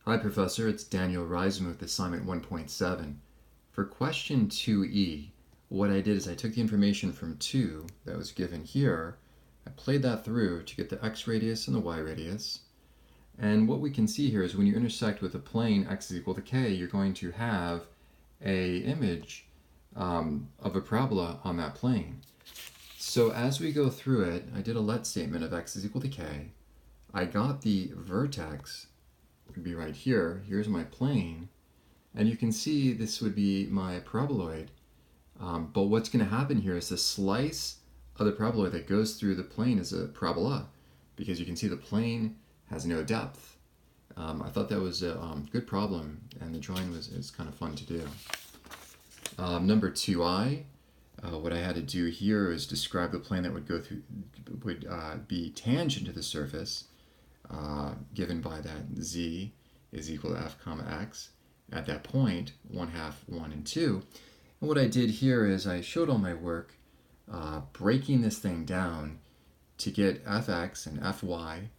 Hi, Professor. It's Daniel Riseman with assignment 1.7. For question 2e, what I did is I took the information from 2 that was given here, I played that through to get the x radius and the y radius. And what we can see here is when you intersect with a plane x is equal to k, you're going to have a image of a parabola on that plane. So as we go through it, I did a let statement of x is equal to k. I got the vertex would be right here. Here's my plane. And you can see this would be my paraboloid. But what's going to happen here is the slice of the paraboloid that goes through the plane is a parabola, because you can see the plane has no depth. I thought that was a good problem, and the drawing is kind of fun to do. Number 2i, what I had to do here is describe the plane that would go through, would be tangent to the surface, given by that z is equal to f comma x at that point, 1/2, 1, and 2. And what I did here is I showed all my work breaking this thing down to get fx and fy,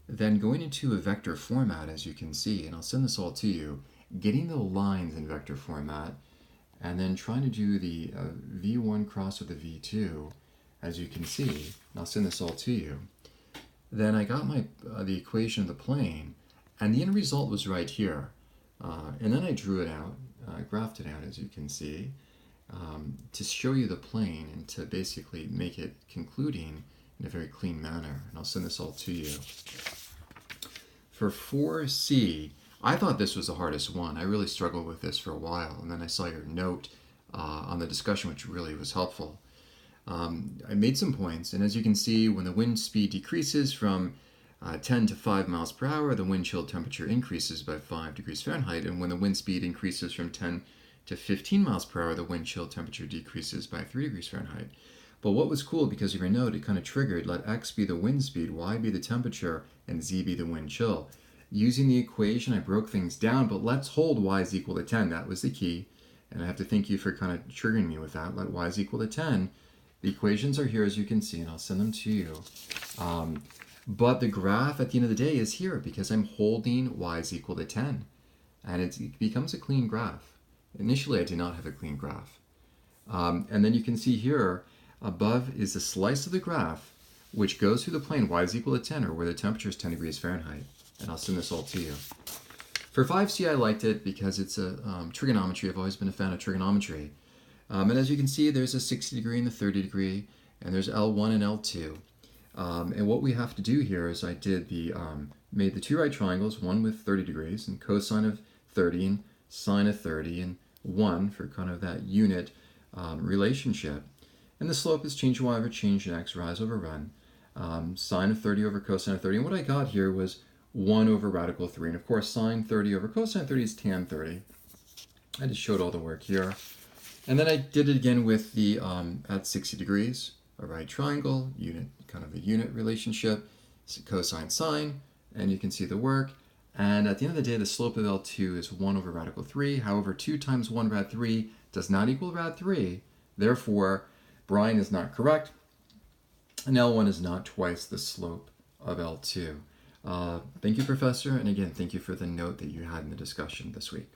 then going into a vector format, as you can see, and I'll send this all to you, getting the lines in vector format, and then trying to do the v1 cross with the v2, as you can see, and I'll send this all to you. Then I got my the equation of the plane, and the end result was right here. And then I drew it out, graphed it out, as you can see, to show you the plane and to basically make it concluding in a very clean manner. And I'll send this all to you. For 4C, I thought this was the hardest one. I really struggled with this for a while, and then I saw your note on the discussion, which really was helpful. I made some points, and as you can see, when the wind speed decreases from 10 to 5 miles per hour, the wind chill temperature increases by 5 degrees Fahrenheit, and when the wind speed increases from 10 to 15 miles per hour, the wind chill temperature decreases by 3 degrees Fahrenheit. But what was cool, because of your note, it kind of triggered, let x be the wind speed, y be the temperature, and z be the wind chill. Using the equation, I broke things down, but let's hold y is equal to 10. That was the key, and I have to thank you for kind of triggering me with that. Let y is equal to 10. The equations are here, as you can see, and I'll send them to you. But the graph at the end of the day is here because I'm holding y is equal to 10. And it becomes a clean graph. Initially, I did not have a clean graph. And then you can see here, above is a slice of the graph, which goes through the plane y is equal to 10, or where the temperature is 10 degrees Fahrenheit. And I'll send this all to you. For 5C, I liked it because it's a trigonometry. I've always been a fan of trigonometry. And as you can see, there's a 60 degree and the 30 degree, and there's L1 and L2. And what we have to do here is I did made the two right triangles, one with 30 degrees, and cosine of 30, and sine of 30, and 1 for kind of that unit relationship. And the slope is change in y over change in x, rise over run. Sine of 30 over cosine of 30. And what I got here was 1 over radical 3. And of course, sine 30 over cosine 30 is tan 30. I just showed all the work here. And then I did it again with the, at 60 degrees, a right triangle, unit, kind of a unit relationship, cosine sine, and you can see the work. And at the end of the day, the slope of L2 is 1 over radical 3. However, 2 times 1 rad 3 does not equal rad 3. Therefore, Brian is not correct, and L1 is not twice the slope of L2. Thank you, Professor, and again, thank you for the note that you had in the discussion this week.